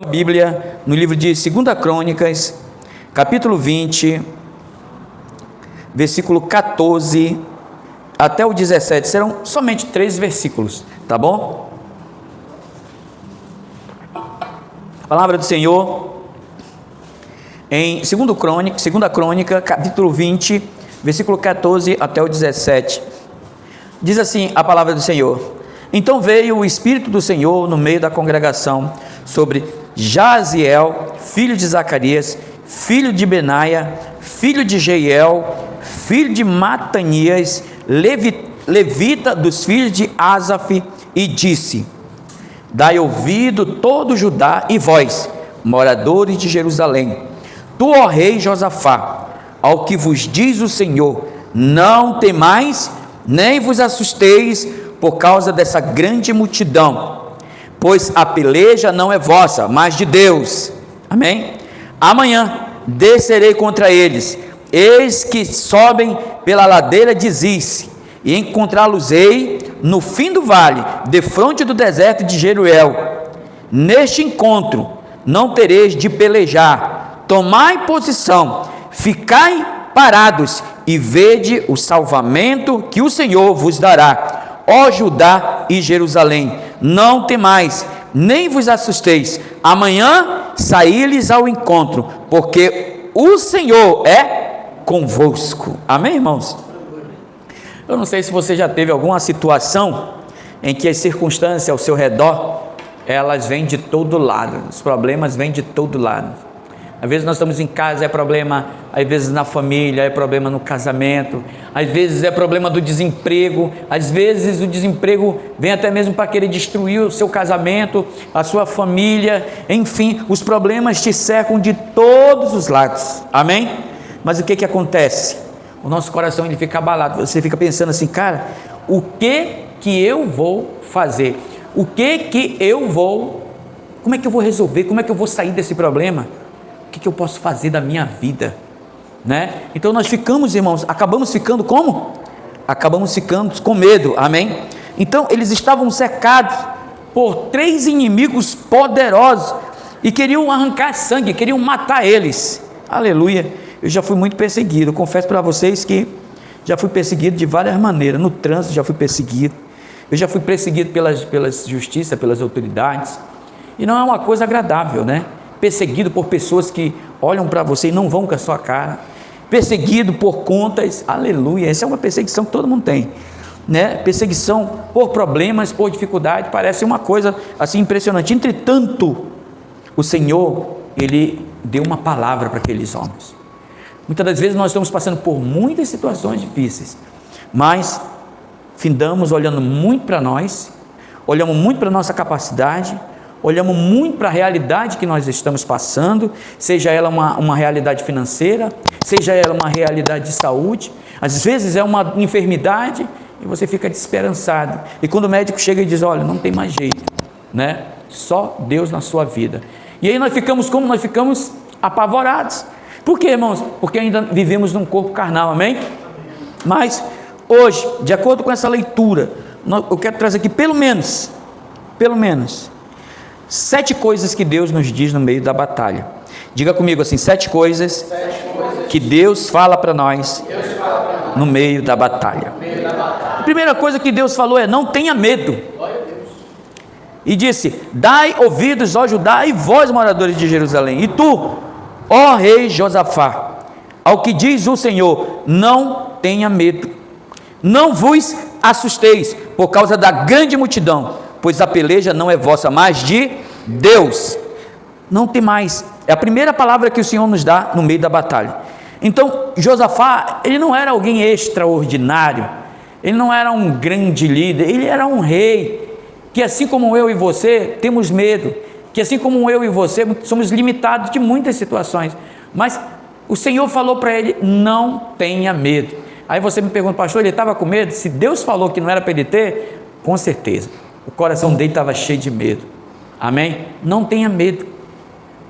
Bíblia, no livro de 2 Crônicas, capítulo 20, versículo 14 até o 17, serão somente 3 versículos, tá bom? A palavra do Senhor, em 2 Crônica, capítulo 20, versículo 14 até o 17, diz assim a palavra do Senhor: Então veio o Espírito do Senhor no meio da congregação sobre Jaziel, filho de Zacarias, filho de Benaia, filho de Jeiel, filho de Matanias, levita dos filhos de Asaf, e disse: Dai ouvido todo Judá e vós, moradores de Jerusalém, tu, ó rei Josafá, ao que vos diz o Senhor, não temais, nem vos assusteis por causa dessa grande multidão, pois a peleja não é vossa, mas de Deus. Amém? Amanhã descerei contra eles, eis que sobem pela ladeira de Ziz, e encontrá-los-ei no fim do vale, defronte do deserto de Jeruel. Neste encontro não tereis de pelejar, tomai posição, ficai parados, e vede o salvamento que o Senhor vos dará, ó Judá e Jerusalém. Não temais, nem vos assusteis, amanhã saí-lhes ao encontro, porque o Senhor é convosco. Amém, irmãos? Eu não sei se você já teve alguma situação em que as circunstâncias ao seu redor, elas vêm de todo lado, os problemas vêm de todo lado. Às vezes nós estamos em casa, é problema, às vezes na família, é problema no casamento, às vezes é problema do desemprego, às vezes o desemprego vem até mesmo para querer destruir o seu casamento, a sua família, enfim, os problemas te cercam de todos os lados, amém? Mas o que acontece? O nosso coração ele fica abalado, você fica pensando assim, cara, o que eu vou fazer? Como é que eu vou resolver? Como é que eu vou sair desse problema? O que eu posso fazer da minha vida, né? Então nós ficamos, irmãos, acabamos ficando como? Acabamos ficando com medo, amém? Então eles estavam cercados por 3 inimigos poderosos e queriam arrancar sangue, queriam matar eles, aleluia. Eu já fui muito perseguido, eu confesso para vocês que já fui perseguido de várias maneiras, no trânsito já fui perseguido, eu já fui perseguido pela justiça, pelas autoridades, e não é uma coisa agradável, né? Perseguido por pessoas que olham para você e não vão com a sua cara, perseguido por contas, aleluia, essa é uma perseguição que todo mundo tem, né? Perseguição por problemas, por dificuldade, parece uma coisa assim impressionante. Entretanto, o Senhor, Ele deu uma palavra para aqueles homens. Muitas das vezes nós estamos passando por muitas situações difíceis, mas findamos olhando muito para nós, olhamos muito para a nossa capacidade, olhamos muito para a realidade que nós estamos passando, seja ela uma realidade financeira, seja ela uma realidade de saúde, às vezes é uma enfermidade e você fica desesperançado, e quando o médico chega e diz, olha, não tem mais jeito, né? Só Deus na sua vida, e aí nós ficamos como? Nós ficamos apavorados. Por quê, irmãos? Porque ainda vivemos num corpo carnal, amém? Mas hoje, de acordo com essa leitura, eu quero trazer aqui pelo menos 7 coisas que Deus nos diz no meio da batalha. Diga comigo assim, 7 coisas que Deus fala para nós no meio da batalha. A primeira coisa que Deus falou é, não tenha medo. E disse, dai ouvidos, ó Judá, e vós, moradores de Jerusalém, e tu, ó rei Josafá, ao que diz o Senhor, não tenha medo, não vos assusteis por causa da grande multidão, pois a peleja não é vossa, mas de Deus. Não tem mais. É a primeira palavra que o Senhor nos dá no meio da batalha. Então, Josafá, ele não era alguém extraordinário, ele não era um grande líder, ele era um rei, que assim como eu e você, temos medo, que assim como eu e você, somos limitados de muitas situações, mas o Senhor falou para ele, não tenha medo. Aí você me pergunta, pastor, ele estava com medo? Se Deus falou que não era para ele ter, com certeza, o coração dele estava cheio de medo, amém? Não tenha medo,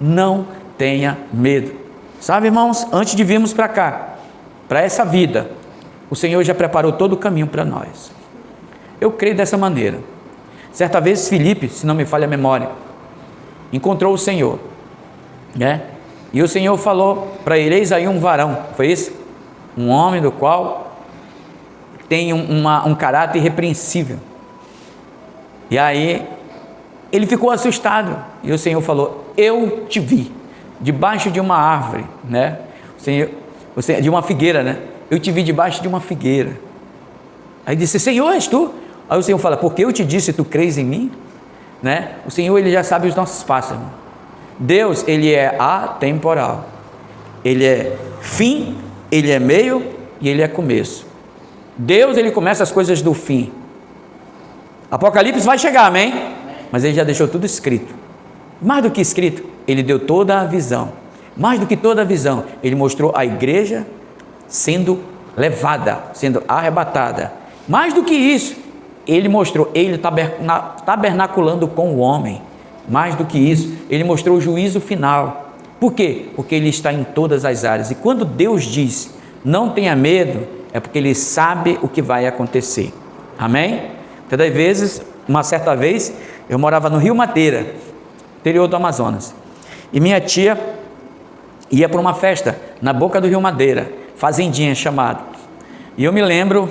não tenha medo, sabe, irmãos, antes de virmos para cá, para essa vida, o Senhor já preparou todo o caminho para nós. Eu creio dessa maneira. Certa vez Filipe, se não me falha a memória, encontrou o Senhor, né? E o Senhor falou para ele: eis aí um varão, foi isso? Um homem do qual tem um caráter irrepreensível. E aí ele ficou assustado, e o Senhor falou: eu te vi debaixo de uma árvore, né? De uma figueira, né? Eu te vi debaixo de uma figueira. Aí disse: Senhor, és tu? Aí o Senhor fala: porque eu te disse, tu crês em mim? Né? O Senhor, ele já sabe os nossos passos, irmão. Deus, ele é atemporal, ele é fim, ele é meio e ele é começo. Deus, ele começa as coisas do fim. Apocalipse vai chegar, amém? Mas ele já deixou tudo escrito. Mais do que escrito, ele deu toda a visão. Mais do que toda a visão, ele mostrou a igreja sendo levada, sendo arrebatada. Mais do que isso, ele mostrou, ele tabernaculando com o homem. Mais do que isso, ele mostrou o juízo final. Por quê? Porque ele está em todas as áreas. E quando Deus diz: não tenha medo, é porque ele sabe o que vai acontecer. Amém? Todas as vezes, uma certa vez, eu morava no Rio Madeira, interior do Amazonas, e minha tia ia para uma festa na boca do Rio Madeira, fazendinha chamado. E eu me lembro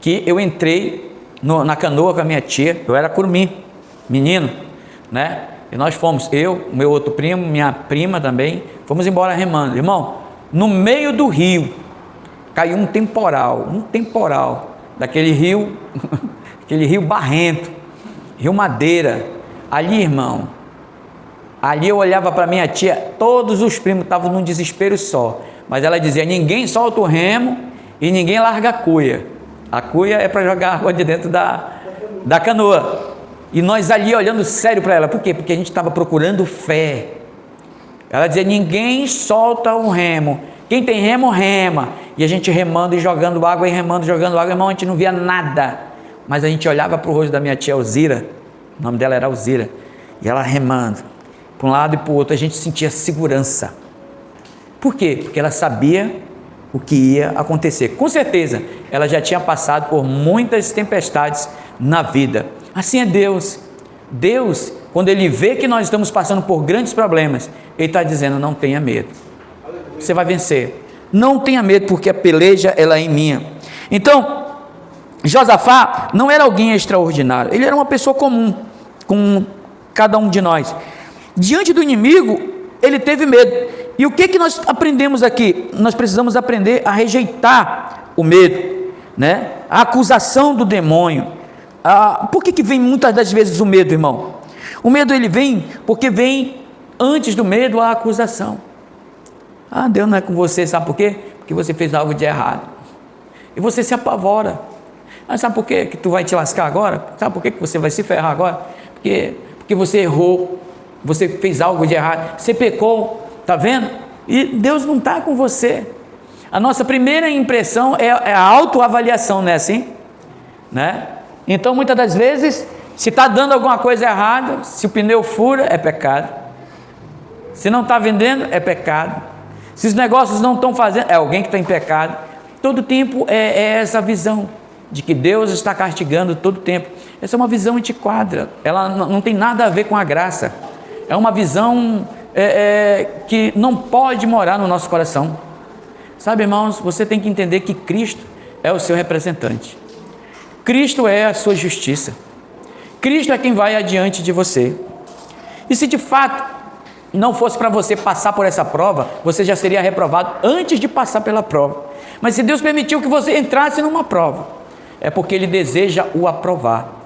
que eu entrei na canoa com a minha tia, eu era curumim, menino, né? E nós fomos, eu, meu outro primo, minha prima também, fomos embora remando. Irmão, no meio do rio, caiu um temporal, daquele rio, aquele rio barrento, Rio Madeira. Ali, irmão, ali eu olhava para minha tia, todos os primos estavam num desespero só, mas ela dizia: ninguém solta o remo e ninguém larga a cuia. A cuia é para jogar água de dentro da canoa. E nós ali olhando sério para ela. Por quê? Porque a gente estava procurando fé. Ela dizia: ninguém solta o remo, quem tem remo, rema. E a gente remando e jogando água, e remando, jogando água. Irmão, a gente não via nada, mas a gente olhava para o rosto da minha tia Alzira, o nome dela era Alzira, e ela remando para um lado e para o outro. A gente sentia segurança. Por quê? Porque ela sabia o que ia acontecer. Com certeza, ela já tinha passado por muitas tempestades na vida. Assim é Deus. Deus, quando Ele vê que nós estamos passando por grandes problemas, Ele está dizendo: não tenha medo, você vai vencer. Não tenha medo, porque a peleja ela é minha. Então, Josafá não era alguém extraordinário, ele era uma pessoa comum, com cada um de nós. Diante do inimigo, ele teve medo. E o que nós aprendemos aqui? Nós precisamos aprender a rejeitar o medo, né? A acusação do demônio. Por que vem muitas das vezes o medo, irmão? O medo, ele vem porque vem antes do medo a acusação. Deus não é com você, sabe por quê? Porque você fez algo de errado. E você se apavora. Sabe por quê que tu vai te lascar agora? Sabe por quê que você vai se ferrar agora? Porque você errou, você fez algo de errado, você pecou, tá vendo? E Deus não está com você. A nossa primeira impressão é a autoavaliação, não é assim? Né? Então, muitas das vezes, se está dando alguma coisa errada, se o pneu fura, é pecado. Se não está vendendo, é pecado. Se os negócios não estão fazendo, é alguém que está em pecado. Todo tempo é essa visão de que Deus está castigando todo tempo. Essa é uma visão antiquada, ela não tem nada a ver com a graça. É uma visão que não pode morar no nosso coração. Sabe, irmãos, você tem que entender que Cristo é o seu representante. Cristo é a sua justiça. Cristo é quem vai adiante de você. E se de fato não fosse para você passar por essa prova, você já seria reprovado antes de passar pela prova. Mas se Deus permitiu que você entrasse numa prova, é porque Ele deseja o aprovar.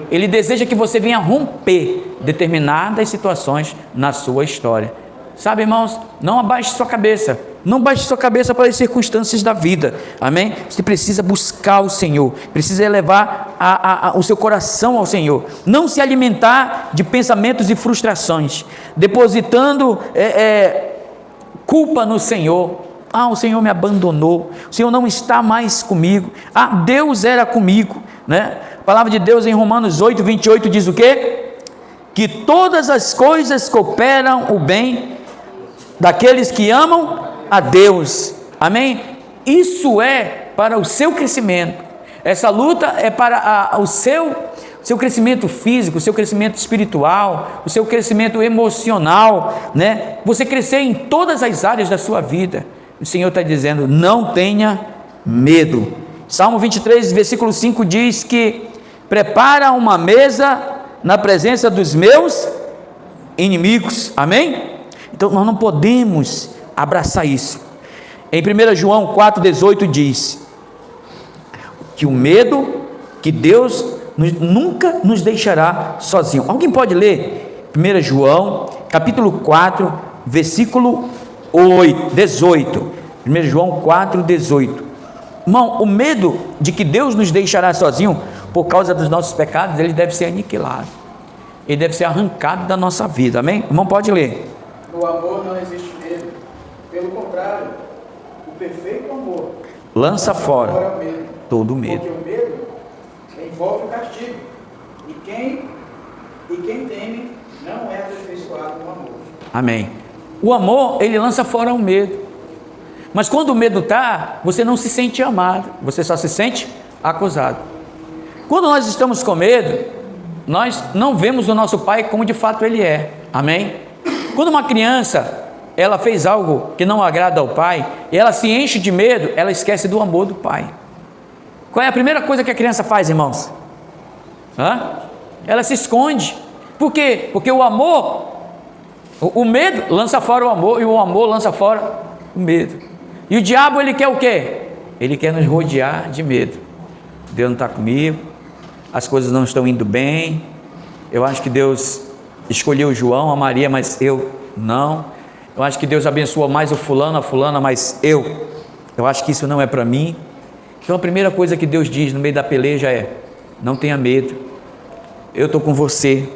Ele deseja que você venha romper determinadas situações na sua história. Sabe, irmãos, não abaixe sua cabeça. Não baixe sua cabeça para as circunstâncias da vida. Amém? Você precisa buscar o Senhor. Precisa elevar o seu coração ao Senhor. Não se alimentar de pensamentos e frustrações, depositando culpa no Senhor. O Senhor me abandonou. O Senhor não está mais comigo. Deus era comigo, né? A palavra de Deus em Romanos 8, 28 diz o quê? Que todas as coisas cooperam o bem daqueles que amam a Deus. Amém? Isso é para o seu crescimento. Essa luta é para seu crescimento físico, o seu crescimento espiritual, o seu crescimento emocional, né? Você crescer em todas as áreas da sua vida. O Senhor está dizendo, não tenha medo. Salmo 23, versículo 5 diz que prepara uma mesa na presença dos meus inimigos, amém? Então nós não podemos abraçar isso. Em 1 João 4,18 diz que o medo, que Deus nunca nos deixará sozinho. Alguém pode ler 1 João capítulo 4 versículo 18. 1 João 4,18. Irmão, o medo de que Deus nos deixará sozinho por causa dos nossos pecados, ele deve ser aniquilado, ele deve ser arrancado da nossa vida, amém? Irmão, pode ler. No amor não existe medo, pelo contrário, o perfeito amor lança fora o medo, todo o medo, porque o medo envolve o castigo, e quem teme não é aperfeiçoado no amor. amém? O amor, ele lança fora o medo, mas quando o medo está, você não se sente amado, você só se sente acusado. Quando nós estamos com medo, nós não vemos o nosso pai como de fato ele é, amém? Quando uma criança, ela fez algo que não agrada ao pai, e ela se enche de medo, ela esquece do amor do pai. Qual é a primeira coisa que a criança faz, irmãos? Ela se esconde. Por quê? Porque o amor, o medo lança fora o amor, e o amor lança fora o medo. E o diabo, ele quer o quê? Ele quer nos rodear de medo. Deus não está comigo, as coisas não estão indo bem, eu acho que Deus escolheu João, a Maria, mas eu não. Eu acho que Deus abençoa mais o fulano, a fulana, mas eu acho que isso não é para mim. Então a primeira coisa que Deus diz no meio da peleja é: não tenha medo, eu estou com você,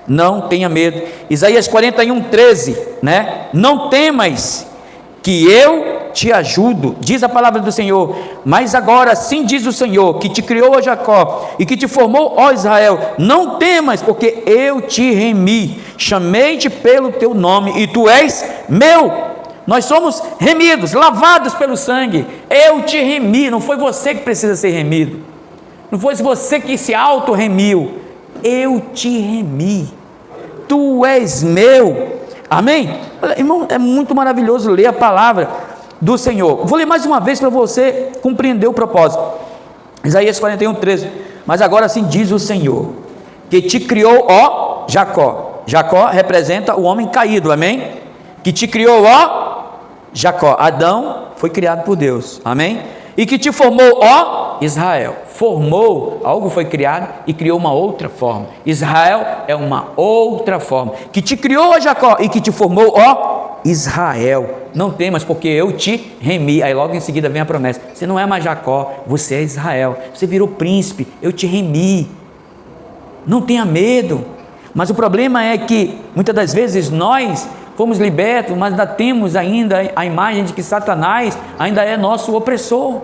não tenha medo. Isaías 41:13, né? Não temas, que eu te ajudo, diz a palavra do Senhor. Mas agora sim diz o Senhor, que te criou, ó Jacó, e que te formou, ó Israel, não temas, porque eu te remi, chamei-te pelo teu nome, e tu és meu. Nós somos remidos, lavados pelo sangue. Eu te remi, não foi você que precisa ser remido, não foi você que se auto-remiu, eu te remi, tu és meu, amém? Irmão, é muito maravilhoso ler a palavra do Senhor. Vou ler mais uma vez para você compreender o propósito. Isaías 41:13. Mas agora sim diz o Senhor, que te criou, ó Jacó. Jacó representa o homem caído, amém? Que te criou, ó Jacó. Adão foi criado por Deus, amém? E que te formou, ó Israel. Formou, algo foi criado e criou uma outra forma. Israel é uma outra forma. Que te criou, ó Jacó, e que te formou, ó Israel. Não temas, porque eu te remi. Aí logo em seguida vem a promessa: você não é mais Jacó, você é Israel, você virou príncipe, eu te remi. Não tenha medo. Mas o problema é que muitas das vezes nós fomos libertos, mas ainda temos ainda a imagem de que Satanás ainda é nosso opressor.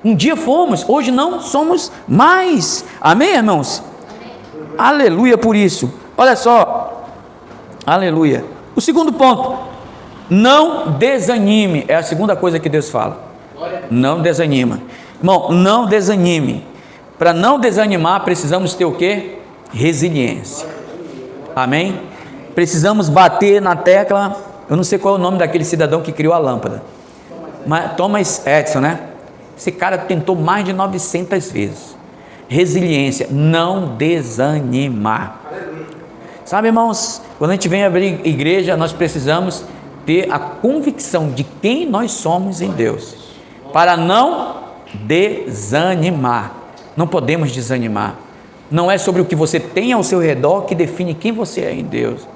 Um dia fomos, hoje não somos mais, amém, irmãos? Amém. Aleluia por isso. Olha só, aleluia. O segundo ponto, não desanime, é a segunda coisa que Deus fala. Não desanima, irmão, não desanime. Para não desanimar, precisamos ter o quê? Resiliência, amém? Precisamos bater na tecla. Eu não sei qual é o nome daquele cidadão que criou a lâmpada, mas Thomas Edison, né? Esse cara tentou mais de 900 vezes. Resiliência, não desanimar. Sabe, irmãos, quando a gente vem abrir igreja, nós precisamos ter a convicção de quem nós somos em Deus, para não desanimar. Não podemos desanimar. Não é sobre o que você tem ao seu redor que define quem você é em Deus,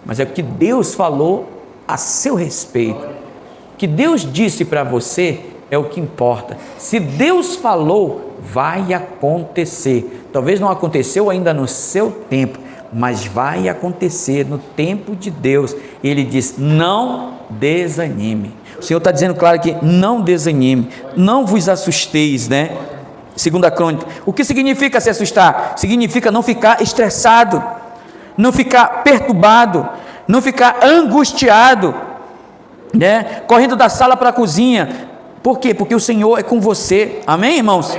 mas é o que Deus falou a seu respeito. O que Deus disse para você é o que importa. Se Deus falou, vai acontecer. Talvez não aconteceu ainda no seu tempo, mas vai acontecer no tempo de Deus. Ele diz: não desanime. O Senhor está dizendo claro que não desanime, não vos assusteis, né? Segunda Crônica. O que significa se assustar? Significa não ficar estressado, não ficar perturbado, não ficar angustiado, né? Correndo da sala para a cozinha. Por quê? Porque o Senhor é com você, amém, irmãos?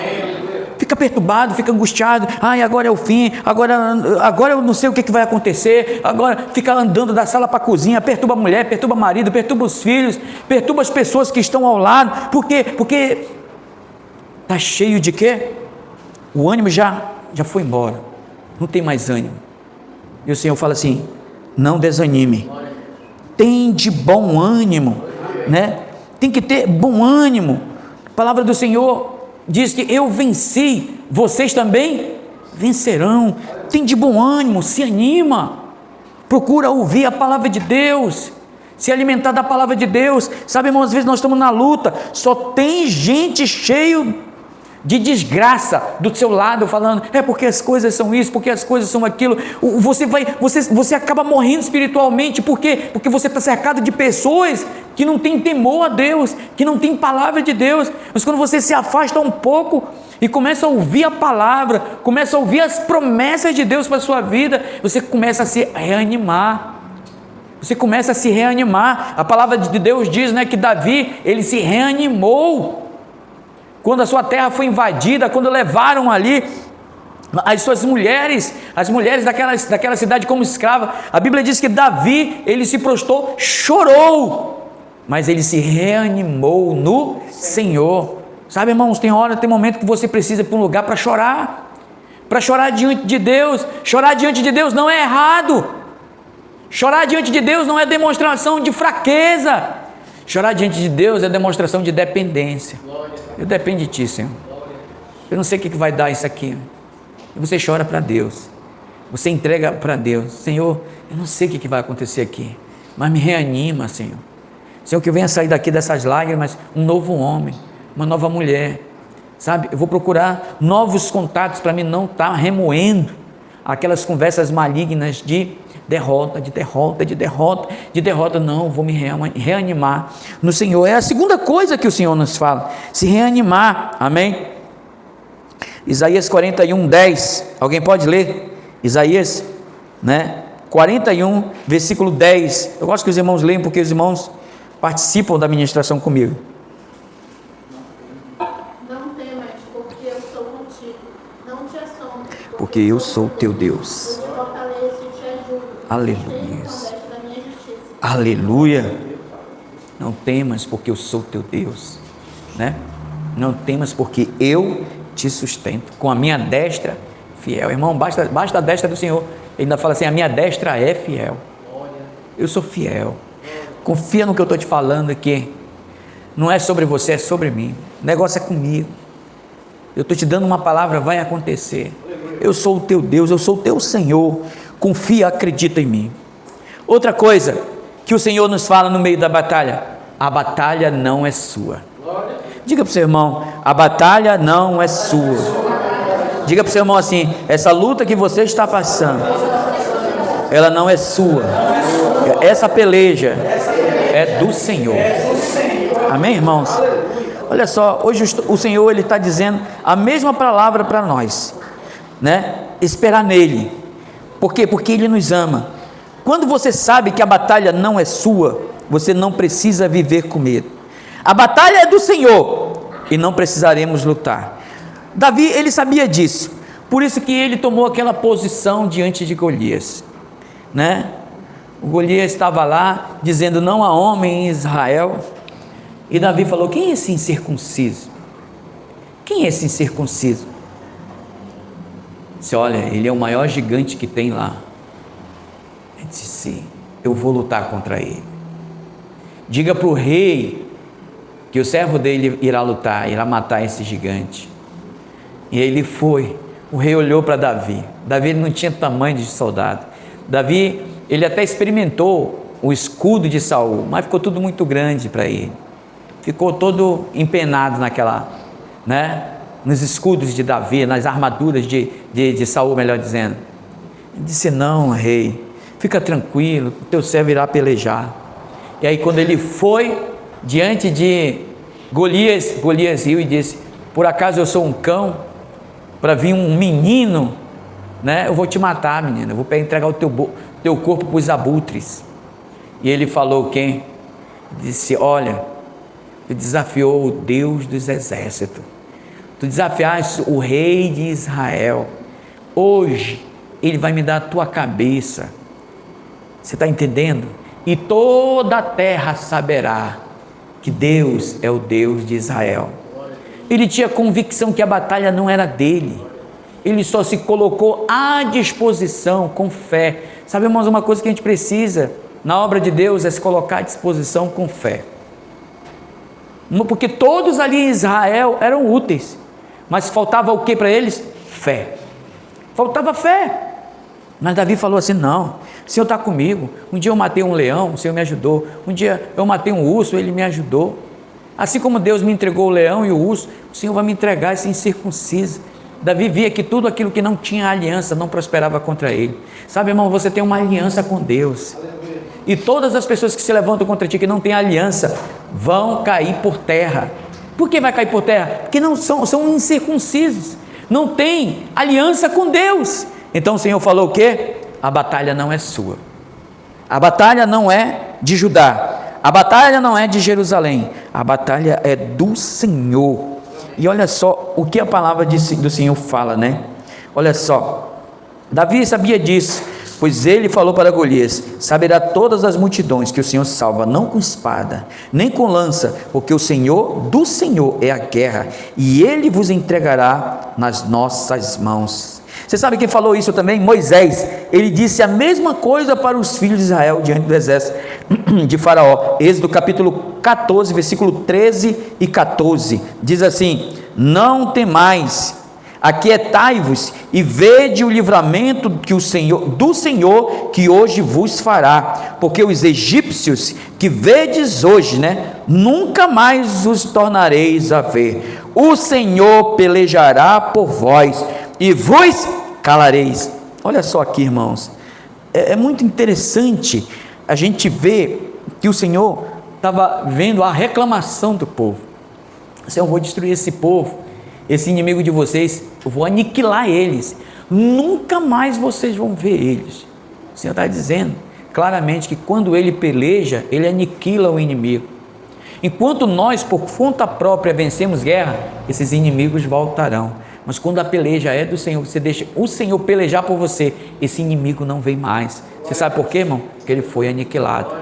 fica perturbado, fica angustiado. Ai, agora é o fim, agora eu não sei o que vai acontecer. Agora fica andando da sala para a cozinha, perturba a mulher, perturba o marido, perturba os filhos, perturba as pessoas que estão ao lado. Por quê? Porque está cheio de quê? O ânimo já foi embora, não tem mais ânimo. E o Senhor fala assim: não desanime, tem de bom ânimo, né? Tem que ter bom ânimo. A palavra do Senhor diz que eu venci, vocês também vencerão. Tem de bom ânimo, se anima, procura ouvir a palavra de Deus, se alimentar da palavra de Deus. Sabe, irmãos, às vezes nós estamos na luta, só tem gente cheio de desgraça do seu lado, falando, é porque as coisas são isso, porque as coisas são aquilo. Você acaba morrendo espiritualmente. Por quê? Porque você está cercado de pessoas que não têm temor a Deus, que não têm palavra de Deus. Mas quando você se afasta um pouco e começa a ouvir a palavra, começa a ouvir as promessas de Deus para a sua vida, você começa a se reanimar. Você começa a se reanimar. A palavra de Deus diz, né, que Davi, ele se reanimou quando a sua terra foi invadida, quando levaram ali as suas mulheres, as mulheres daquela cidade como escrava. A Bíblia diz que Davi, ele se prostrou, chorou, mas ele se reanimou no Senhor. Sabe, irmãos, tem hora, tem momento que você precisa ir para um lugar para chorar diante de Deus. Chorar diante de Deus não é errado, chorar diante de Deus não é demonstração de fraqueza. Chorar diante de Deus é demonstração de dependência. Eu dependo de Ti, Senhor. Eu não sei o que vai dar isso aqui. E você chora para Deus. Você entrega para Deus. Senhor, eu não sei o que vai acontecer aqui, mas me reanima, Senhor. Senhor, que eu venha sair daqui dessas lágrimas um novo homem, uma nova mulher. Sabe, eu vou procurar novos contatos para mim não estar remoendo aquelas conversas malignas de derrota. Não, vou me reanimar no Senhor. É a segunda coisa que o Senhor nos fala, se reanimar. Amém? Isaías 41:10, alguém pode ler? Isaías, né? 41, versículo 10. Eu gosto que os irmãos leiam, porque os irmãos participam da ministração comigo. Não temas, porque eu sou contigo. Não te assombres, porque eu sou teu Deus. Eu te fortaleço e te ajudo. Aleluia. Da minha justiça. Aleluia. Não temas, porque eu sou teu Deus, né? Não temas, porque eu te sustento com a minha destra fiel. Irmão, basta a destra do Senhor. Ele ainda fala assim: a minha destra é fiel. Eu sou fiel. Confia no que eu estou te falando aqui. Não é sobre você, é sobre mim. O negócio é comigo. Eu estou te dando uma palavra, vai acontecer. Eu sou o teu Deus, eu sou o teu Senhor. Confia, acredita em mim. Outra coisa que o Senhor nos fala no meio da batalha: a batalha não é sua. Diga para o seu irmão: a batalha não é sua. Diga para o seu irmão assim: essa luta que você está passando, ela não é sua. Essa peleja é do Senhor. Amém, irmãos? Olha só, hoje o Senhor, Ele está dizendo a mesma palavra para nós, né? Esperar nele. Por quê? Porque Ele nos ama. Quando você sabe que a batalha não é sua, você não precisa viver com medo. A batalha é do Senhor e não precisaremos lutar. Davi, ele sabia disso, por isso que ele tomou aquela posição diante de Golias, né? O Golias estava lá dizendo: não há homem em Israel. E Davi falou: quem é esse incircunciso? Quem é esse incircunciso? Disse: olha, ele é o maior gigante que tem lá. Ele disse: eu vou lutar contra ele. Diga para o rei que o servo dele irá lutar, irá matar esse gigante. E ele foi. O rei olhou para Davi. Davi não tinha tamanho de soldado. Davi, ele até experimentou o escudo de Saul, mas ficou tudo muito grande para ele. Ficou todo empenado naquela, né? Nos escudos de Davi, nas armaduras de Saul, melhor dizendo. Ele disse: não, rei, fica tranquilo, o teu servo irá pelejar. E aí, quando ele foi diante de Golias, Golias riu e disse: por acaso eu sou um cão para vir um menino, né? Eu vou te matar, menino, eu vou entregar o teu corpo para os abutres. E ele falou: quem? Disse: olha, ele desafiou o Deus dos exércitos, tu desafiaste o rei de Israel, hoje ele vai me dar a tua cabeça. Você está entendendo? E toda a terra saberá que Deus é o Deus de Israel. Ele tinha convicção que a batalha não era dele, ele só se colocou à disposição com fé. Sabe, irmãos, uma coisa que a gente precisa na obra de Deus é se colocar à disposição com fé, porque todos ali em Israel eram úteis, mas faltava o que para eles? Fé. Faltava fé. Mas Davi falou assim: não, o Senhor está comigo. Um dia eu matei um leão, o Senhor me ajudou. Um dia eu matei um urso, Ele me ajudou. Assim como Deus me entregou o leão e o urso, o Senhor vai me entregar esse incircunciso. Davi via que tudo aquilo que não tinha aliança não prosperava contra ele. Sabe, irmão, você tem uma aliança com Deus, e todas as pessoas que se levantam contra ti, que não têm aliança, vão cair por terra. Por que vai cair por terra? Porque não são incircuncisos, não tem aliança com Deus. Então o Senhor falou o quê? A batalha não é sua, a batalha não é de Judá, a batalha não é de Jerusalém, a batalha é do Senhor. E olha só o que a palavra do Senhor fala, né? Olha só, Davi sabia disso, pois ele falou para Golias: saberá todas as multidões que o Senhor salva, não com espada, nem com lança, porque o Senhor, do Senhor é a guerra, e ele vos entregará nas nossas mãos. Você sabe quem falou isso também? Moisés. Ele disse a mesma coisa para os filhos de Israel diante do exército de Faraó. Êxodo capítulo 14, versículo 13 e 14, diz assim: não temais, aquietai-vos e vede o livramento que do Senhor que hoje vos fará, porque os egípcios que vedes hoje, nunca mais os tornareis a ver. O Senhor pelejará por vós e vos calareis. Olha só aqui, irmãos, é muito interessante a gente ver que o Senhor estava vendo a reclamação do povo. Senhor, eu vou destruir esse povo, esse inimigo de vocês, eu vou aniquilar eles, nunca mais vocês vão ver eles. O Senhor está dizendo claramente que quando ele peleja, ele aniquila o inimigo. Enquanto nós, por conta própria, vencemos guerra, esses inimigos voltarão. Mas quando a peleja é do Senhor, você deixa o Senhor pelejar por você, esse inimigo não vem mais. Você sabe por quê, irmão? Porque ele foi aniquilado,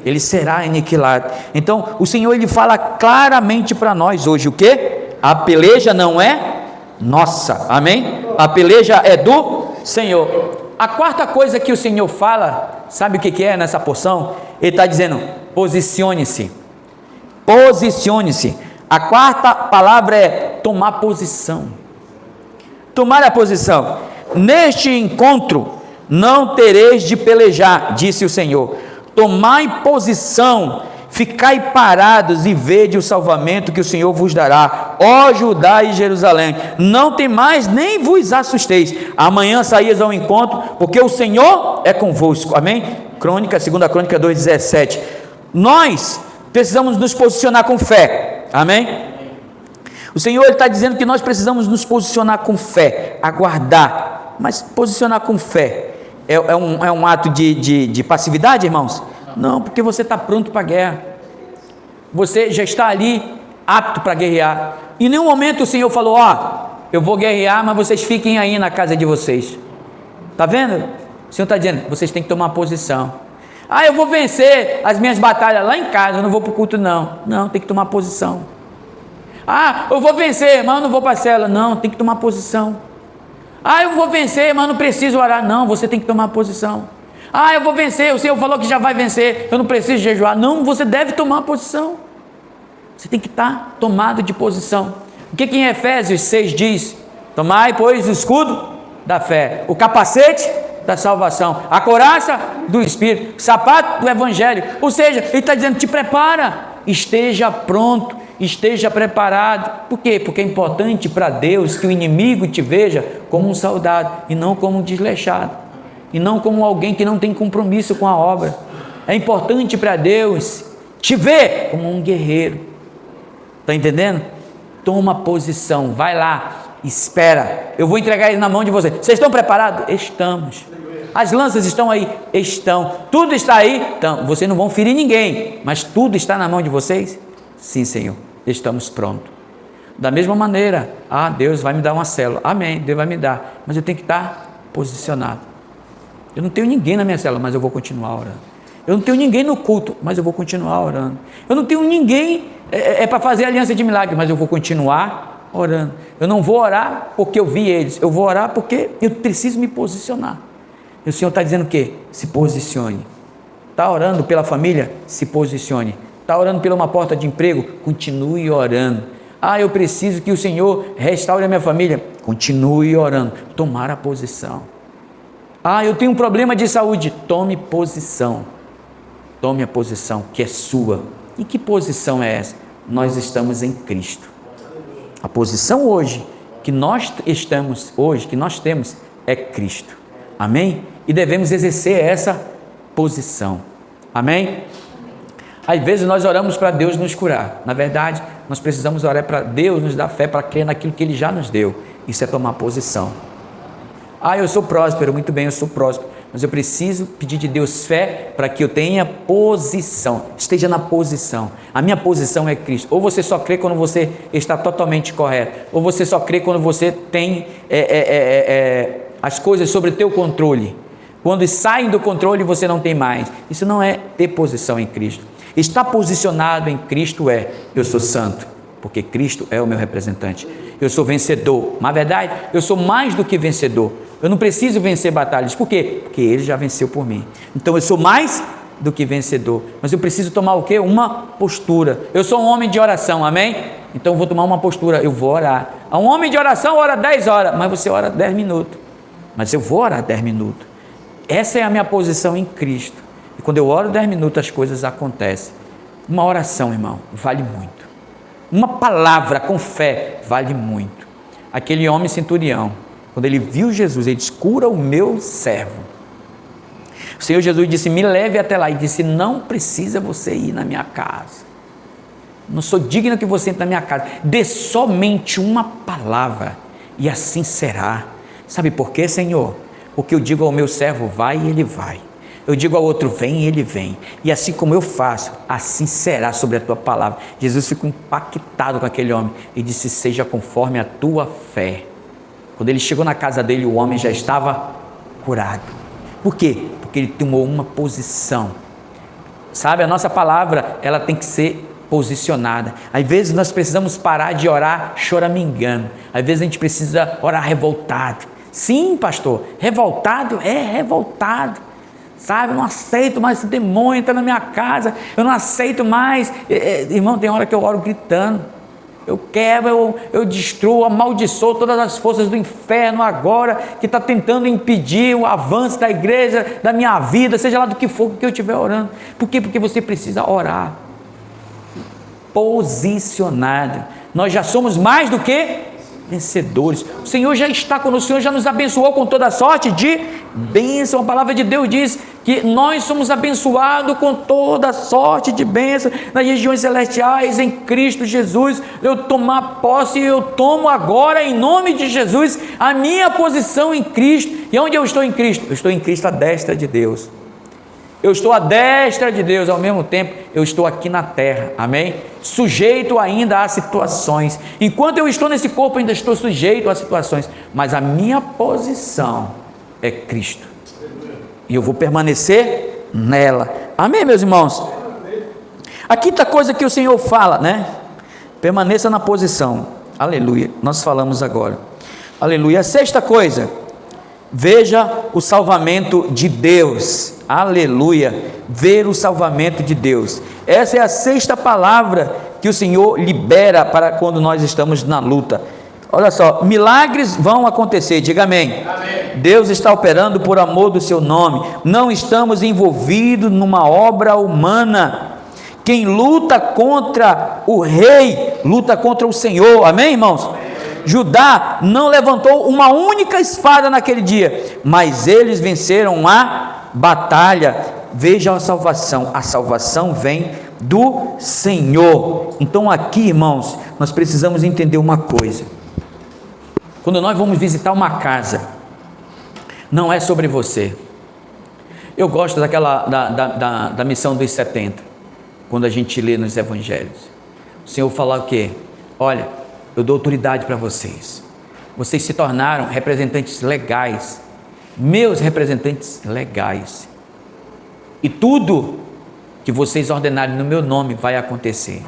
ele será aniquilado. Então o Senhor, ele fala claramente para nós hoje o quê? A peleja não é nossa, amém? A peleja é do Senhor. A quarta coisa que o Senhor fala, sabe o que é nessa porção? Ele está dizendo: posicione-se, posicione-se. A quarta palavra é tomar posição. Tomar a posição. Neste encontro não tereis de pelejar, disse o Senhor. Tomai posição, ficai parados e vede o salvamento que o Senhor vos dará, ó Judá e Jerusalém. Não temais nem vos assusteis. Amanhã saías ao encontro, porque o Senhor é convosco. Amém? Segunda Crônica 2:17. Nós precisamos nos posicionar com fé. Amém? O Senhor está dizendo que nós precisamos nos posicionar com fé, aguardar. Mas posicionar com fé é um ato de passividade, irmãos? Não, porque você está pronto para a guerra. Você já está ali apto para guerrear. Em nenhum momento o Senhor falou: eu vou guerrear, mas vocês fiquem aí na casa de vocês. Está vendo? O Senhor está dizendo: vocês têm que tomar posição. Eu vou vencer as minhas batalhas lá em casa, eu não vou para o culto não. Não, tem que tomar posição. Eu vou vencer, mas eu não vou para a cela. Não, tem que tomar posição. Eu vou vencer, mas não preciso orar. Não, você tem que tomar posição. Eu vou vencer, o Senhor falou que já vai vencer, eu não preciso jejuar. Não, você deve tomar posição. Você tem que estar tomado de posição. O que em Efésios 6 diz? Tomai, pois, o escudo da fé, o capacete da salvação, a couraça do Espírito, o sapato do Evangelho. Ou seja, ele está dizendo: te prepara, esteja pronto, esteja preparado. Por quê? Porque é importante para Deus que o inimigo te veja como um soldado e não como um desleixado, e não como alguém que não tem compromisso com a obra. É importante para Deus te ver como um guerreiro. Está entendendo? Toma posição, vai lá, espera, eu vou entregar ele na mão de vocês. Vocês estão preparados? Estamos. As lanças estão aí? Estão. Tudo está aí? Então, vocês não vão ferir ninguém, mas tudo está na mão de vocês? Sim, Senhor, estamos prontos. Da mesma maneira, Deus vai me dar uma célula, amém, Deus vai me dar, mas eu tenho que estar posicionado. Eu não tenho ninguém na minha célula, mas eu vou continuar orando. Eu não tenho ninguém no culto, mas eu vou continuar orando. Eu não tenho ninguém para fazer aliança de milagre, mas eu vou continuar orando. Eu não vou orar porque eu vi eles, eu vou orar porque eu preciso me posicionar. E o Senhor está dizendo o quê? Se posicione. Está orando pela família? Se posicione. Está orando por uma porta de emprego? Continue orando. Eu preciso que o Senhor restaure a minha família. Continue orando. Tomar a posição. Eu tenho um problema de saúde. Tome posição. Tome a posição que é sua. E que posição é essa? Nós estamos em Cristo. A posição hoje que nós temos é Cristo. Amém? E devemos exercer essa posição. Amém? Às vezes nós oramos para Deus nos curar. Na verdade, nós precisamos orar para Deus nos dar fé para crer naquilo que Ele já nos deu. Isso é tomar posição. Eu sou próspero, muito bem, eu sou próspero, mas eu preciso pedir de Deus fé para que eu tenha posição, esteja na posição. A minha posição é Cristo. Ou você só crê quando você está totalmente correto, ou você só crê quando você tem as coisas sob o teu controle. Quando saem do controle, você não tem mais. Isso não é ter posição em Cristo. Estar posicionado em Cristo eu sou santo, porque Cristo é o meu representante. Eu sou vencedor. Na verdade, eu sou mais do que vencedor. Eu não preciso vencer batalhas. Por quê? Porque Ele já venceu por mim. Então eu sou mais do que vencedor. Mas eu preciso tomar o quê? Uma postura. Eu sou um homem de oração, amém? Então eu vou tomar uma postura, eu vou orar. Um homem de oração ora 10 horas, mas você ora 10 minutos. Mas eu vou orar 10 minutos. Essa é a minha posição em Cristo. E quando eu oro 10 minutos, as coisas acontecem. Uma oração, irmão, vale muito. Uma palavra com fé vale muito. Aquele homem centurião, quando ele viu Jesus, ele disse: cura o meu servo. O Senhor Jesus disse: me leve até lá. E disse: não precisa você ir na minha casa. Não sou digno que você entre na minha casa. Dê somente uma palavra e assim será. Sabe por quê, Senhor? Porque eu digo ao meu servo: vai, e ele vai. Eu digo ao outro: vem, e ele vem. E assim como eu faço, assim será sobre a tua palavra. Jesus ficou impactado com aquele homem e disse: seja conforme a tua fé. Quando ele chegou na casa dele, o homem já estava curado. Por quê? Porque ele tomou uma posição. Sabe, a nossa palavra, ela tem que ser posicionada. Às vezes nós precisamos parar de orar choramingando. Às vezes a gente precisa orar revoltado. Sim, pastor, revoltado é revoltado. Sabe, eu não aceito mais esse demônio entrar na minha casa, eu não aceito mais. Irmão, tem hora que eu oro gritando. Eu quebro, eu destruo, amaldiçoo todas as forças do inferno agora, que está tentando impedir o avanço da igreja, da minha vida, seja lá do que for que eu estiver orando. Por quê? Porque você precisa orar posicionado. Nós já somos mais do que vencedores. O Senhor já está conosco, o Senhor já nos abençoou com toda sorte de bênção. A palavra de Deus diz que nós somos abençoados com toda sorte de bênção nas regiões celestiais em Cristo Jesus. Eu tomar posse, eu tomo agora em nome de Jesus a minha posição em Cristo. E onde eu estou em Cristo? Eu estou em Cristo à destra de Deus. Eu estou à destra de Deus, ao mesmo tempo eu estou aqui na terra, amém? Sujeito ainda a situações. Enquanto eu estou nesse corpo, ainda estou sujeito a situações, mas a minha posição é Cristo. E eu vou permanecer nela. Amém, meus irmãos? A quinta coisa que o Senhor fala, né? Permaneça na posição. Aleluia. Nós falamos agora. Aleluia. A sexta coisa, veja o salvamento de Deus. Aleluia, ver o salvamento de Deus. Essa é a sexta palavra que o Senhor libera para quando nós estamos na luta. Olha só, milagres vão acontecer, diga amém. Amém. Deus está operando por amor do seu nome. Não estamos envolvidos numa obra humana. Quem luta contra o rei, luta contra o Senhor, amém, irmãos? Amém. Judá não levantou uma única espada naquele dia, mas eles venceram a batalha. Veja a salvação vem do Senhor. Então aqui, irmãos, nós precisamos entender uma coisa. Quando nós vamos visitar uma casa, não é sobre você. Eu gosto da missão dos 70, quando a gente lê nos evangelhos, o Senhor fala o quê? Olha, eu dou autoridade para vocês. Vocês se tornaram representantes legais, meus representantes legais. E tudo que vocês ordenarem no meu nome vai acontecer.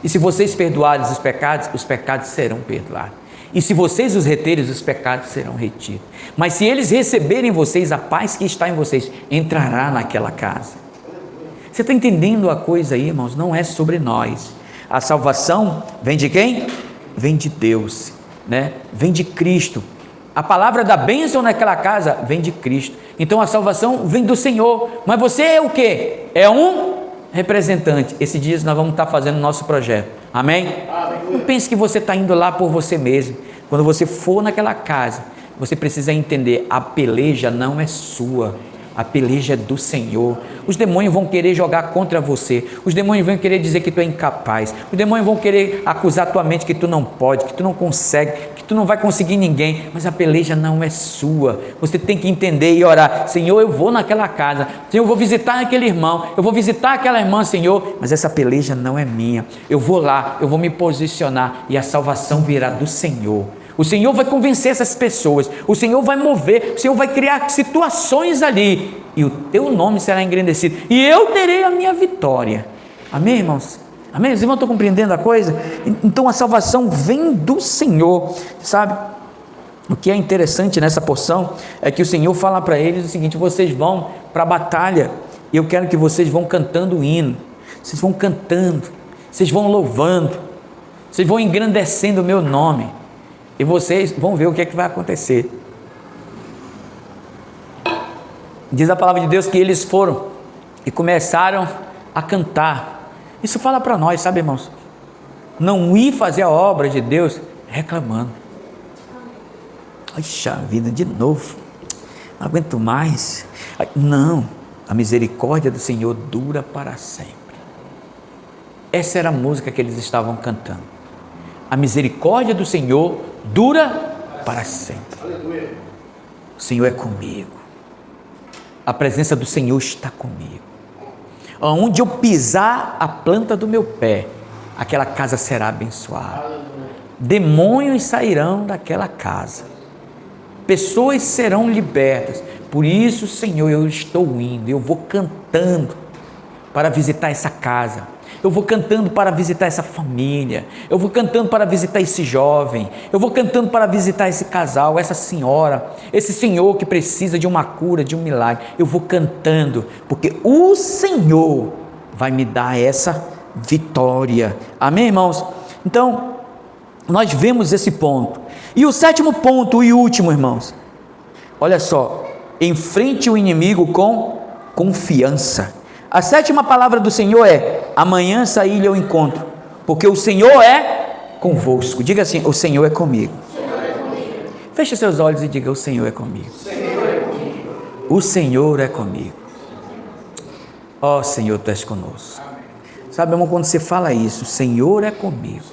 E se vocês perdoarem os pecados serão perdoados. E se vocês os reterem, os pecados serão retidos. Mas se eles receberem vocês, a paz que está em vocês entrará naquela casa. Você está entendendo a coisa aí, irmãos? Não é sobre nós. A salvação vem de quem? Vem de Deus, né? Vem de Cristo. A palavra da bênção naquela casa vem de Cristo. Então a salvação vem do Senhor. Mas você é o quê? É um representante. Esse dia nós vamos estar fazendo o nosso projeto. Amém? Não pense que você está indo lá por você mesmo. Quando você for naquela casa, você precisa entender, a peleja não é sua. A peleja é do Senhor. Os demônios vão querer jogar contra você. Os demônios vão querer dizer que tu é incapaz. Os demônios vão querer acusar tua mente que tu não pode, que tu não consegue, que tu não vai conseguir ninguém. Mas a peleja não é sua. Você tem que entender e orar. Senhor, eu vou naquela casa. Senhor, eu vou visitar aquele irmão. Eu vou visitar aquela irmã, Senhor. Mas essa peleja não é minha. Eu vou lá, eu vou me posicionar e a salvação virá do Senhor. O Senhor vai convencer essas pessoas, o Senhor vai mover, o Senhor vai criar situações ali, e o teu nome será engrandecido, e eu terei a minha vitória. Amém, irmãos? Amém? Os irmãos estão compreendendo a coisa? Então a salvação vem do Senhor, sabe? O que é interessante nessa porção é que o Senhor fala para eles o seguinte: vocês vão para a batalha, e eu quero que vocês vão cantando o hino, vocês vão cantando, vocês vão louvando, vocês vão engrandecendo o meu nome. E vocês vão ver o que é que vai acontecer. Diz a palavra de Deus que eles foram e começaram a cantar. Isso fala para nós, sabe, irmãos? Não ir fazer a obra de Deus reclamando. Puxa vida, de novo. Não aguento mais. Não, a misericórdia do Senhor dura para sempre. Essa era a música que eles estavam cantando. A misericórdia do Senhor dura para sempre. O Senhor é comigo. A presença do Senhor está comigo. Onde eu pisar a planta do meu pé, aquela casa será abençoada. Demônios sairão daquela casa. Pessoas serão libertas. Por isso, Senhor, eu estou indo. Eu vou cantando para visitar essa casa. Eu vou cantando para visitar essa família, eu vou cantando para visitar esse jovem, eu vou cantando para visitar esse casal, essa senhora, esse senhor que precisa de uma cura, de um milagre. Eu vou cantando, porque o Senhor vai me dar essa vitória. Amém, irmãos? Então, nós vemos esse ponto. E o sétimo ponto e último, irmãos, olha só: enfrente o inimigo com confiança. A sétima palavra do Senhor é: amanhã saí-lhe ao encontro, porque o Senhor é convosco. Diga assim: o Senhor é comigo. Feche seus olhos e diga: o Senhor é comigo. O Senhor é comigo. Ó Senhor, tu és conosco. Sabe, irmão, quando você fala isso, o Senhor é comigo,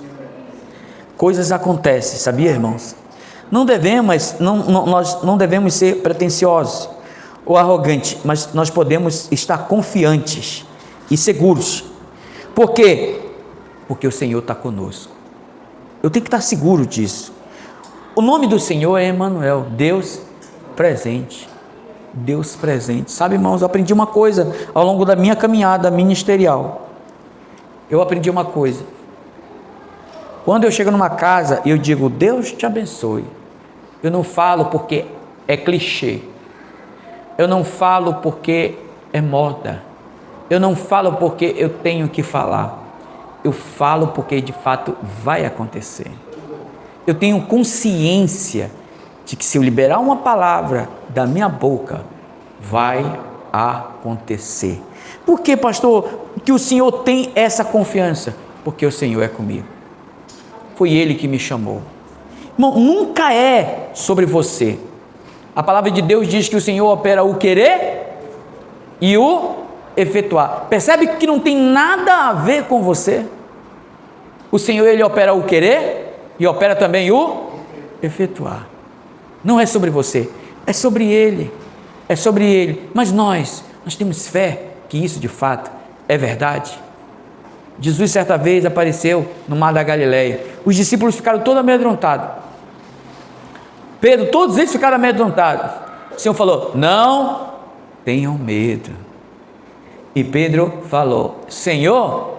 coisas acontecem, sabia, irmãos? Nós não devemos ser pretensiosos ou arrogante, mas nós podemos estar confiantes e seguros. Por quê? Porque o Senhor está conosco. Eu tenho que estar seguro disso. O nome do Senhor é Emanuel, Deus presente. Deus presente. Sabe, irmãos, eu aprendi uma coisa ao longo da minha caminhada ministerial. Eu aprendi uma coisa. Quando eu chego numa casa e eu digo: Deus te abençoe, eu não falo porque é clichê. Eu não falo porque é moda. Eu não falo porque eu tenho que falar. Eu falo porque de fato vai acontecer. Eu tenho consciência de que se eu liberar uma palavra da minha boca, vai acontecer. Por que, pastor, que o Senhor tem essa confiança? Porque o Senhor é comigo. Foi Ele que me chamou. Irmão, nunca é sobre você. A palavra de Deus diz que o Senhor opera o querer e o efetuar. Percebe que não tem nada a ver com você? O Senhor, Ele opera o querer e opera também o efetuar. Não é sobre você, é sobre Ele. É sobre Ele. Mas nós temos fé que isso de fato é verdade. Jesus certa vez apareceu no mar da Galileia. Os discípulos ficaram todos amedrontados. Pedro, todos eles ficaram amedrontados. O Senhor falou: não tenham medo. E Pedro falou: Senhor,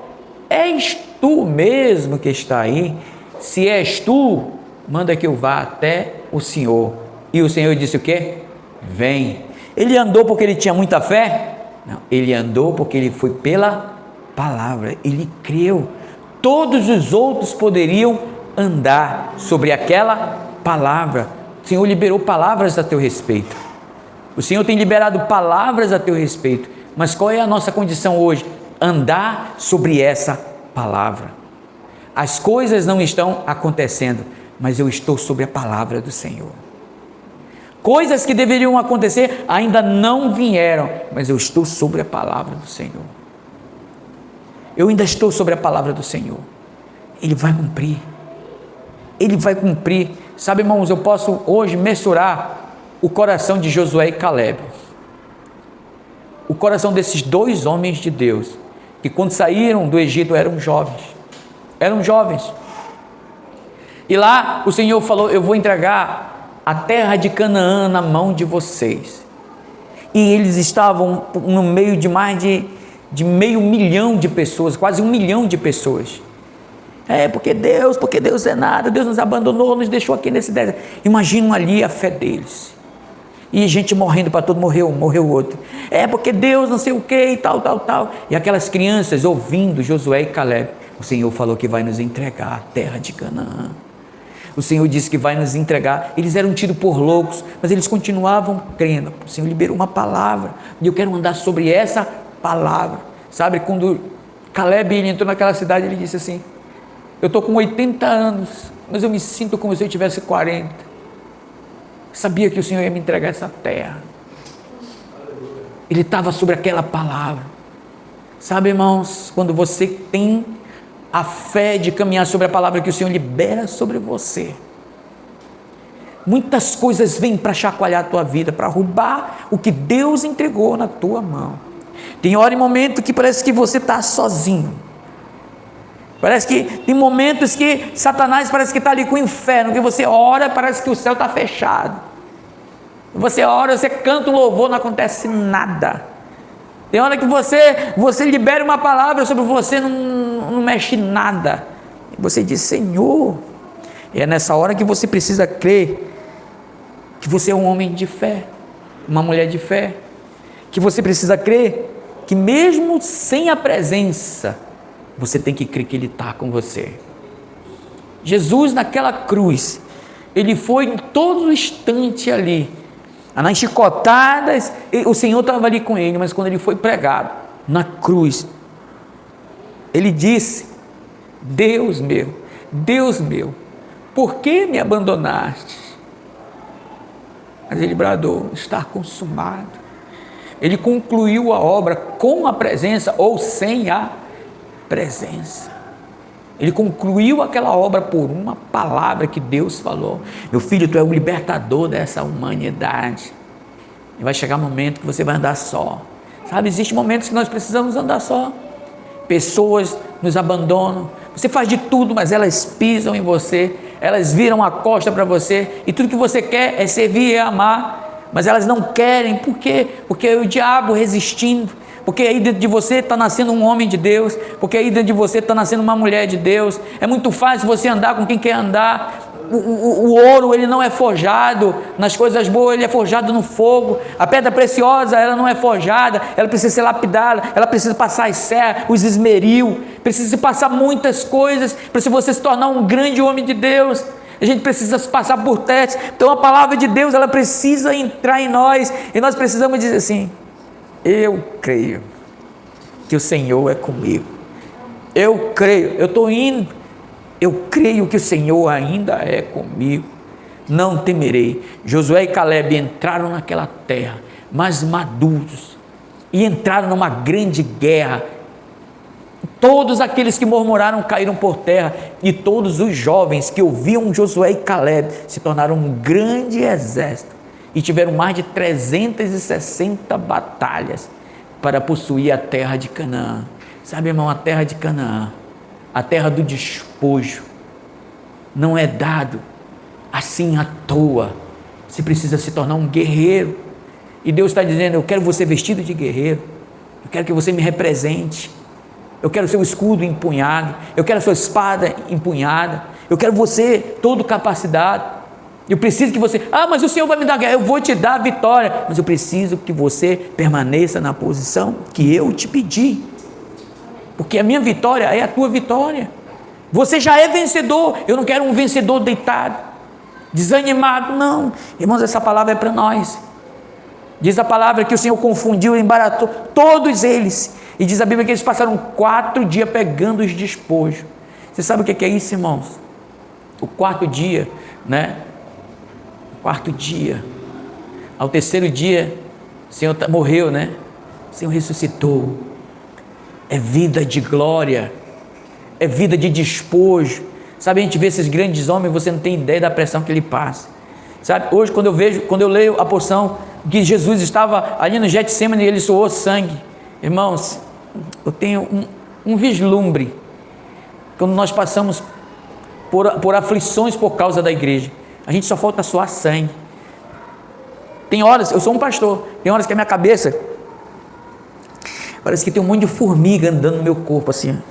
és tu mesmo que está aí? Se és tu, manda que eu vá até o Senhor. E o Senhor disse o quê? Vem. Ele andou porque ele tinha muita fé? Não, ele andou porque ele foi pela palavra, ele creu. Todos os outros poderiam andar sobre aquela palavra. O Senhor liberou palavras a teu respeito. O Senhor tem liberado palavras a teu respeito. Mas qual é a nossa condição hoje? Andar sobre essa palavra. As coisas não estão acontecendo, mas eu estou sobre a palavra do Senhor. Coisas que deveriam acontecer ainda não vieram, mas eu estou sobre a palavra do Senhor. Eu ainda estou sobre a palavra do Senhor. Ele vai cumprir. Ele vai cumprir. Sabe, irmãos, eu posso hoje mensurar o coração de Josué e Caleb. O coração desses dois homens de Deus, que quando saíram do Egito eram jovens. Eram jovens. E lá o Senhor falou: eu vou entregar a terra de Canaã na mão de vocês. E eles estavam no meio de mais de 500 mil de pessoas, quase 1 milhão de pessoas. Porque Deus é nada, Deus nos abandonou, nos deixou aqui nesse deserto. Imaginam ali a fé deles. E gente morrendo para todo, morreu outro. Porque Deus não sei o que e tal. E aquelas crianças ouvindo Josué e Caleb: o Senhor falou que vai nos entregar a terra de Canaã. O Senhor disse que vai nos entregar. Eles eram tidos por loucos, mas eles continuavam crendo. O Senhor liberou uma palavra, e eu quero andar sobre essa palavra. Sabe, quando Caleb ele entrou naquela cidade, ele disse assim: eu estou com 80 anos, mas eu me sinto como se eu tivesse 40. Sabia que o Senhor ia me entregar essa terra. Ele estava sobre aquela palavra. Sabe, irmãos, quando você tem a fé de caminhar sobre a palavra que o Senhor libera sobre você, muitas coisas vêm para chacoalhar a tua vida, para roubar o que Deus entregou na tua mão. Tem hora e momento que parece que você está sozinho. Parece que tem momentos que Satanás parece que está ali com o inferno, que você ora, parece que o céu está fechado. Você ora, você canta um louvor, não acontece nada. Tem hora que você libera uma palavra sobre você, não mexe nada. Você diz: Senhor. E é nessa hora que você precisa crer que você é um homem de fé, uma mulher de fé, que você precisa crer que mesmo sem a presença, você tem que crer que Ele está com você. Jesus naquela cruz, Ele foi em todo instante ali, nas chicotadas, o Senhor estava ali com Ele, mas quando Ele foi pregado na cruz, Ele disse: Deus meu, por que me abandonaste? Mas Ele bradou: está consumado. Ele concluiu a obra com a presença ou sem a presença. Ele concluiu aquela obra por uma palavra que Deus falou: meu filho, tu é o libertador dessa humanidade. E vai chegar um momento que você vai andar só. Sabe, existem momentos que nós precisamos andar só. Pessoas nos abandonam. Você faz de tudo, mas elas pisam em você. Elas viram a costa para você. E tudo que você quer é servir e amar. Mas elas não querem. Por quê? Porque é o diabo resistindo. Porque aí dentro de você está nascendo um homem de Deus. Porque aí dentro de você está nascendo uma mulher de Deus. É muito fácil você andar com quem quer andar. O ouro, ele não é forjado nas coisas boas, ele é forjado no fogo. A pedra preciosa, ela não é forjada, ela precisa ser lapidada, ela precisa passar as serras, os esmeril, precisa se passar muitas coisas para você se tornar um grande homem de Deus. A gente precisa passar por testes. Então a palavra de Deus, ela precisa entrar em nós, e nós precisamos dizer assim: eu creio que o Senhor é comigo. Eu creio, eu estou indo. Eu creio que o Senhor ainda é comigo. Não temerei. Josué e Caleb entraram naquela terra, mais maduros, e entraram numa grande guerra. Todos aqueles que murmuraram caíram por terra, e todos os jovens que ouviam Josué e Caleb se tornaram um grande exército, e tiveram mais de 360 batalhas para possuir a terra de Canaã. Sabe, irmão, a terra de Canaã, a terra do despojo, não é dado assim à toa. Você precisa se tornar um guerreiro. E Deus está dizendo: eu quero você vestido de guerreiro, eu quero que você me represente, eu quero seu escudo empunhado, eu quero sua espada empunhada, eu quero você todo capacitado. Eu preciso que você, mas o Senhor vai me dar guerra, eu vou te dar a vitória, mas eu preciso que você permaneça na posição que eu te pedi, porque a minha vitória é a tua vitória. Você já é vencedor. Eu não quero um vencedor deitado, desanimado, não. Irmãos, essa palavra é para nós. Diz a palavra que o Senhor confundiu e embaratou todos eles, e diz a Bíblia que eles passaram 4 dias pegando os despojos. Você sabe o que é isso, irmãos? O 4º dia, né? 4º dia, ao 3º dia, o Senhor morreu, né? O Senhor ressuscitou. É vida de glória, é vida de despojo. Sabe, a gente vê esses grandes homens, você não tem ideia da pressão que ele passa. Sabe, hoje quando eu leio a porção que Jesus estava ali no Getsêmani e ele suou sangue, irmãos, eu tenho um vislumbre, quando nós passamos por aflições por causa da igreja, a gente só falta suar sangue. Tem horas, eu sou um pastor, tem horas que a minha cabeça parece que tem um monte de formiga andando no meu corpo assim.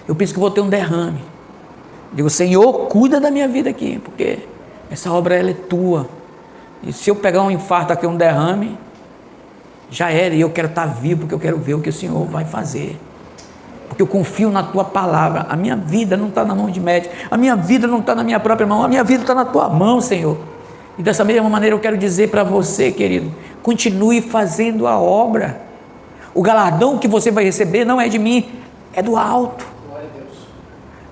Eu penso que vou ter um derrame. Digo: Senhor, cuida da minha vida aqui, porque essa obra ela é tua, e se eu pegar um infarto aqui, um derrame, já era. E eu quero estar vivo, porque eu quero ver o que o Senhor vai fazer, porque eu confio na tua palavra. A minha vida não está na mão de médico, a minha vida não está na minha própria mão, a minha vida está na tua mão, Senhor. E dessa mesma maneira eu quero dizer para você, querido, continue fazendo a obra. O galardão que você vai receber não é de mim, é do alto.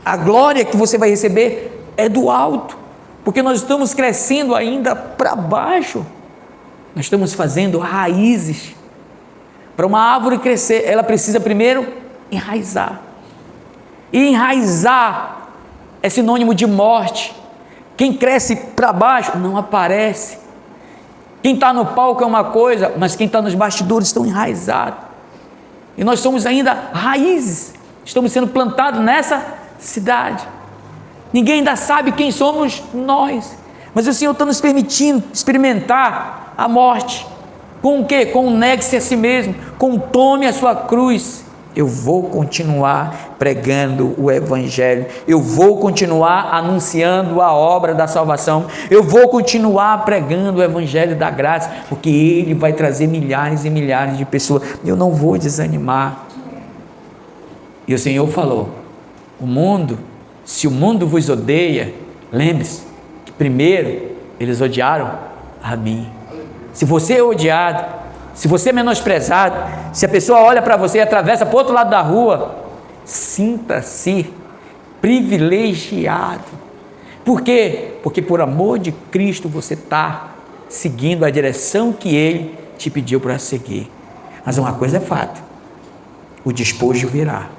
A glória que você vai receber é do alto, porque nós estamos crescendo ainda para baixo. Nós estamos fazendo raízes. Para uma árvore crescer, ela precisa primeiro enraizar. E enraizar é sinônimo de morte. Quem cresce para baixo não aparece. Quem está no palco é uma coisa, mas quem está nos bastidores estão enraizados. E nós somos ainda raízes. Estamos sendo plantados nessa cidade. Ninguém ainda sabe quem somos nós, mas o Senhor está nos permitindo experimentar a morte. Com o quê? Com o negue-se a si mesmo, com o tome a sua cruz. Eu vou continuar pregando o Evangelho, eu vou continuar anunciando a obra da salvação, eu vou continuar pregando o Evangelho da graça, porque ele vai trazer milhares e milhares de pessoas. Eu não vou desanimar. E o Senhor falou: o mundo, se o mundo vos odeia, lembre-se que primeiro eles odiaram a mim. Se você é odiado, se você é menosprezado, se a pessoa olha para você e atravessa para o outro lado da rua, sinta-se privilegiado. Por quê? Porque por amor de Cristo você está seguindo a direção que Ele te pediu para seguir. Mas uma coisa é fato: o despojo virá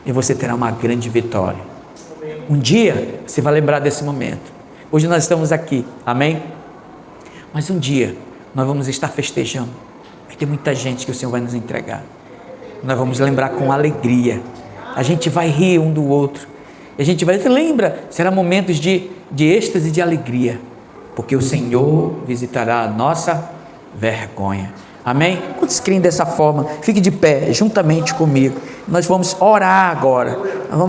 e você terá uma grande vitória. Um dia você vai lembrar desse momento. Hoje nós estamos aqui, amém? Mas um dia nós vamos estar festejando. Vai ter muita gente que o Senhor vai nos entregar. Nós vamos lembrar com alegria. A gente vai rir um do outro. E a gente vai, lembra, será momentos de êxtase e de alegria, porque o Senhor visitará a nossa vergonha. Amém? Quantos creem dessa forma? Fique de pé, juntamente comigo. Nós vamos orar agora. Nós vamos